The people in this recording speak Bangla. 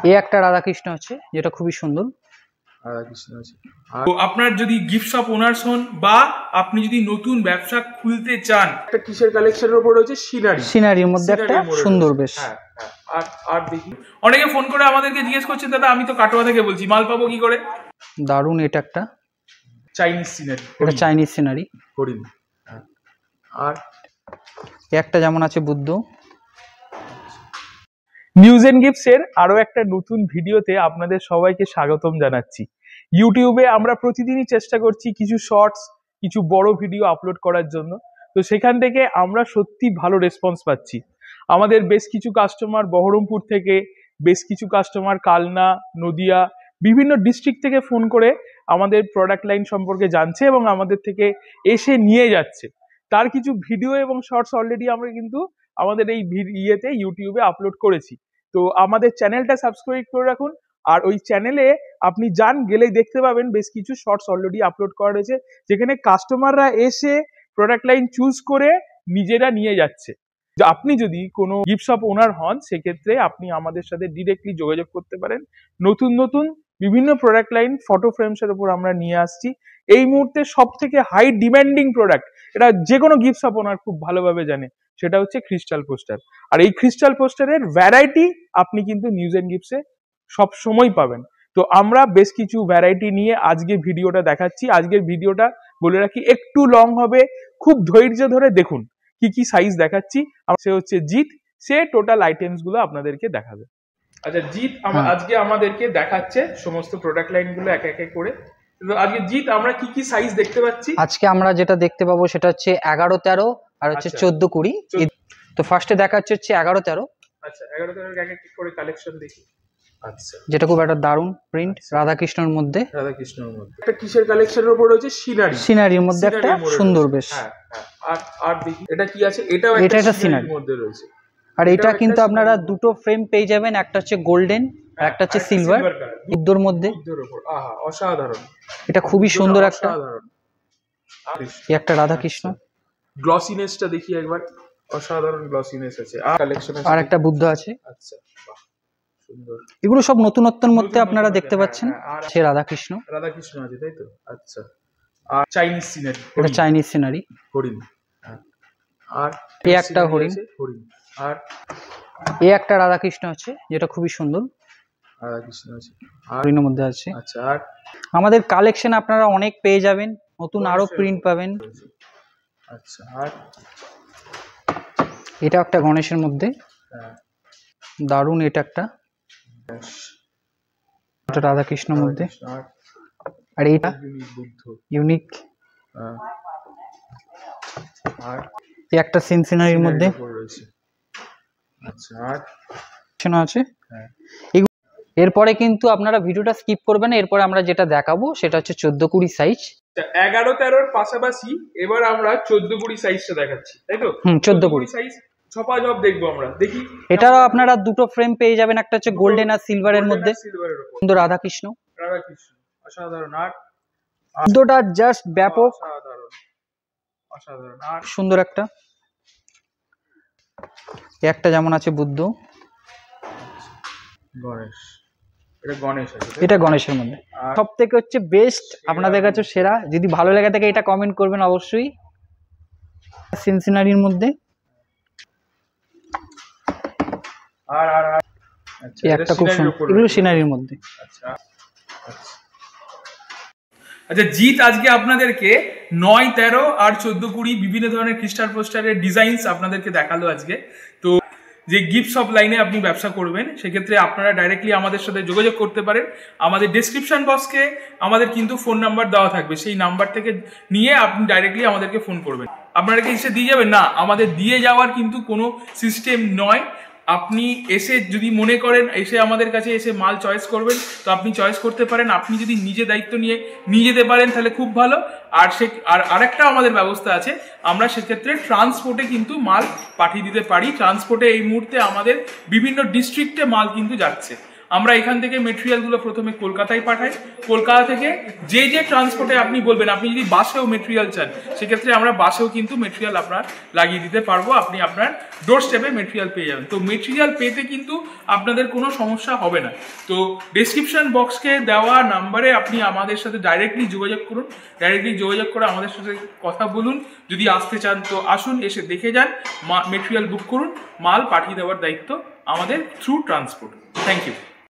এই একটা রাধাকৃষ্ণ আছে যেটা খুবই সুন্দর। রাধাকৃষ্ণ আছে। তো আপনার যদি গিফট শপ ওনার্স হন বা আপনি যদি নতুন ব্যবসা খুলতে চান, একটা কিসের কালেকশনের উপর রয়েছে? সিনারির মধ্যে একটা সুন্দর বেশ। হ্যাঁ হ্যাঁ। আর দেখি অনেকে ফোন করে আমাদেরকে জিজ্ঞেস করছেন, দাদা আমি তো কাটোয়া থেকে বলছি, মাল পাবো কি করে? দারুণ, এটা একটা চাইনিজ সিনারি, এটা চাইনিজ সিনারি হরিণ। আর একটা যেমন আছে বুদ্ধ। নিউজ এন্ড গিফটস এর আরো একটা নতুন ভিডিওতে আপনাদের সবাইকে স্বাগতম জানাচ্ছি। ইউটিউবে আমরা প্রতিদিনই চেষ্টা করছি কিছু শর্টস, কিছু বড় ভিডিও আপলোড করার জন্য। তো সেখান থেকে আমরা সত্যি ভালো রেসপন্স পাচ্ছি। আমাদের বেশ কিছু কাস্টমার বহরমপুর থেকে, বেশ কিছু কাস্টমার কালনা, নদিয়া, বিভিন্ন ডিস্ট্রিক্ট থেকে ফোন করে আমাদের প্রোডাক্ট লাইন সম্পর্কে জানছে এবং আমাদের থেকে এসে নিয়ে যাচ্ছে। তার কিছু ভিডিও এবং শর্টস অলরেডি আমরা কিন্তু আমাদের এই ইউটিউবে আপলোড করেছি। তো আমাদের চ্যানেলটা সাবস্ক্রাইব করে রাখুন। আর ওই চ্যানেলে আপনি গেলেই দেখতে পাবেন বেশ কিছু শর্টস অলরেডি আপলোড করা রয়েছে, যেখানে কাস্টমাররা এসে প্রোডাক্ট লাইন চুজ করে নিজেরা নিয়ে যাচ্ছে। আপনি যদি কোনো গিফট শপ ওনার হন, সেক্ষেত্রে আপনি আমাদের সাথে ডিরেক্টলি যোগাযোগ করতে পারেন। নতুন নতুন বিভিন্ন প্রোডাক্ট লাইন ফটো ফ্রেমসের উপর আমরা নিয়ে আসছি। এই মুহূর্তে সব থেকে হাই ডিম্যান্ডিং প্রোডাক্ট, এটা যে কোনো গিফট শপ ওনার খুব ভালোভাবে জানে, সেটা হচ্ছে ক্রিস্টাল পোস্টার। আর এই ক্রিস্টাল পোস্টারের ভ্যারাইটি আপনি কিন্তু নিউজ এন্ড গিফটসে সব সময় পাবেন। তো আমরা বেশ কিছু ভ্যারাইটি নিয়ে আজকে ভিডিওটা দেখাচ্ছি। আজকের ভিডিওটা বলে রাখি একটু লং হবে, খুব ধৈর্য ধরে দেখুন কি কি সাইজ দেখাচ্ছি। সে হচ্ছে জিৎ, সে টোটাল আইটেমস গুলো আপনাদেরকে দেখাবে। আচ্ছা জিৎ আজকে আমাদেরকে দেখাচ্ছে সমস্ত প্রোডাক্ট লাইন গুলো এক এক করে। আজকে জিৎ আমরা কি কি সাইজ দেখতে পাচ্ছি? আজকে আমরা যেটা দেখতে পাবো সেটা হচ্ছে 11-13 আর হচ্ছে 14-20। তো ফার্স্টে দেখাচ্ছে হচ্ছে 11-13। আচ্ছা 11-13 এক এক করে কালেকশন দেখি। আচ্ছা, যেটা খুব একটা দারুণ প্রিন্ট, রাধাকৃষ্ণের মধ্যে। একটা কিসের কালেকশনের উপর রয়েছে? সিনারির মধ্যে একটা সুন্দর বেশ। হ্যাঁ হ্যাঁ। আর দেখি এটা কি আছে? এটা একটা সিনারির মধ্যে রয়েছে। আর এটা কিন্তু আপনারা দুটো ফ্রেম পেয়ে যাবেন, একটা হচ্ছে গোল্ডেন আর একটা হচ্ছে সিলভার, বুদ্ধর মধ্যে। আহা অসাধারণ, এটা খুবই সুন্দর একটা। এই একটা রাধাকৃষ্ণ, গ্লসিনেসটা দেখি একবার, অসাধারণ গ্লসিনেস আছে। আর কালেকশন আছে, আর একটা বুদ্ধ আছে। আচ্ছা বাহ সুন্দর। এগুলো সব নতুনত্বের মধ্যে আপনারা দেখতে পাচ্ছেন। সে রাধাকৃষ্ণ আছে তাই তো? আচ্ছা। আর চাইনিজ সিনারি, এটা চাইনিজ সিনারি, হরিণ। আর এই একটা হরিণ। আর এই একটা রাধাকৃষ্ণ আছে যেটা খুবই সুন্দর। রাধাকৃষ্ণ আছে, হরিণের মধ্যে আছে। আচ্ছা। আর আমাদের কালেকশন আপনারা অনেক পেয়ে যাবেন, নতুন আরো প্রিন্ট পাবেন। আচ্ছা। আর এটা একটা গণেশের মধ্যে, দারুণ। এটা একটা রাধাকৃষ্ণের মধ্যে। আর এইটা ইউনিক। আর একটা সিনারির মধ্যে আছে। এরপরে কিন্তু আপনারা ভিডিওটা স্কিপ করবেন। এরপরে আমরা যেটা দেখাবো সেটা হচ্ছে 14-20 সাইজ। 11-13 পাশাপাশি এবার আমরা 14-20 সাইজটা দেখাচ্ছি, তাই তো? 14-20 সাইজ ঝপাঝপ দেখবো আমরা। দেখি এটারও আপনারা দুটো ফ্রেম পেয়ে যাবেন, একটা হচ্ছে গোল্ডেন আর সিলভারের মধ্যে। সুন্দর রাধাকৃষ্ণ অসাধারণ। আর দুটোটা জাস্ট ব্যাপক, অসাধারণ। আর সুন্দর একটা। একটা যেমন আছে বুদ্ধ, গণেশ। এটা গণেশ আছে, এটা গণেশের মধ্যে। সব থেকে হচ্ছে বেস্ট, আপনাদের কাছে সেরা। যদি ভালো লাগে থাকে এটা কমেন্ট করবেন অবশ্যই। সিনারির মধ্যে আর আচ্ছা, একটা খুব সুন্দর, এগুলো সিনারির মধ্যে। আচ্ছা জিৎ আজকে আপনাদেরকে 9-13 আর 14-20 বিভিন্ন ধরনের ক্রিস্টাল পোস্টারের ডিজাইনস আপনাদেরকে দেখালো আজকে। তো যে গিফট শপ লাইনে আপনি ব্যবসা করবেন, সেক্ষেত্রে আপনারা ডাইরেক্টলি আমাদের সাথে যোগাযোগ করতে পারেন। আমাদের ডেসক্রিপশন বক্সে আমাদের কিন্তু ফোন নাম্বার দেওয়া থাকবে, সেই নাম্বার থেকে নিয়ে আপনি ডাইরেক্টলি আমাদেরকে ফোন করবেন। আপনারা কি এসে দিয়ে যাবেন? না, আমাদের দিয়ে যাওয়ার কিন্তু কোনো সিস্টেম নয়। আপনি এসে যদি মনে করেন এসে আমাদের কাছে এসে মাল চয়েস করবেন, তো আপনি চয়েস করতে পারেন। আপনি যদি নিজে দায়িত্ব নিয়ে যেতে পারেন তাহলে খুব ভালো। আর আরেকটা আমাদের ব্যবস্থা আছে, আমরা সেক্ষেত্রে ট্রান্সপোর্টে কিন্তু মাল পাঠিয়ে দিতে পারি। ট্রান্সপোর্টে এই মুহূর্তে আমাদের বিভিন্ন ডিস্ট্রিক্টে মাল কিন্তু যাচ্ছে। আমরা এখান থেকে মেটেরিয়ালগুলো প্রথমে কলকাতায় পাঠাই। কলকাতা থেকে যে যে ট্রান্সপোর্টে আপনি বলবেন, আপনি যদি বাসেও মেটেরিয়াল চান সেক্ষেত্রে আমরা বাসেও কিন্তু মেটেরিয়াল আপনার লাগিয়ে দিতে পারবো, আপনি আপনার ডোর স্টেপে মেটেরিয়াল পেয়ে যাবেন। তো মেটেরিয়াল পেতে কিন্তু আপনাদের কোনো সমস্যা হবে না। তো ডেসক্রিপশন বক্সকে দেওয়া নাম্বারে আপনি আমাদের সাথে ডাইরেক্টলি যোগাযোগ করুন, ডাইরেক্টলি যোগাযোগ করে আমাদের সাথে কথা বলুন। যদি আসতে চান তো আসুন, এসে দেখে যান, মেটেরিয়াল বুক করুন, মাল পাঠিয়ে দেওয়ার দায়িত্ব আমাদের থ্রু ট্রান্সপোর্ট। Thank you.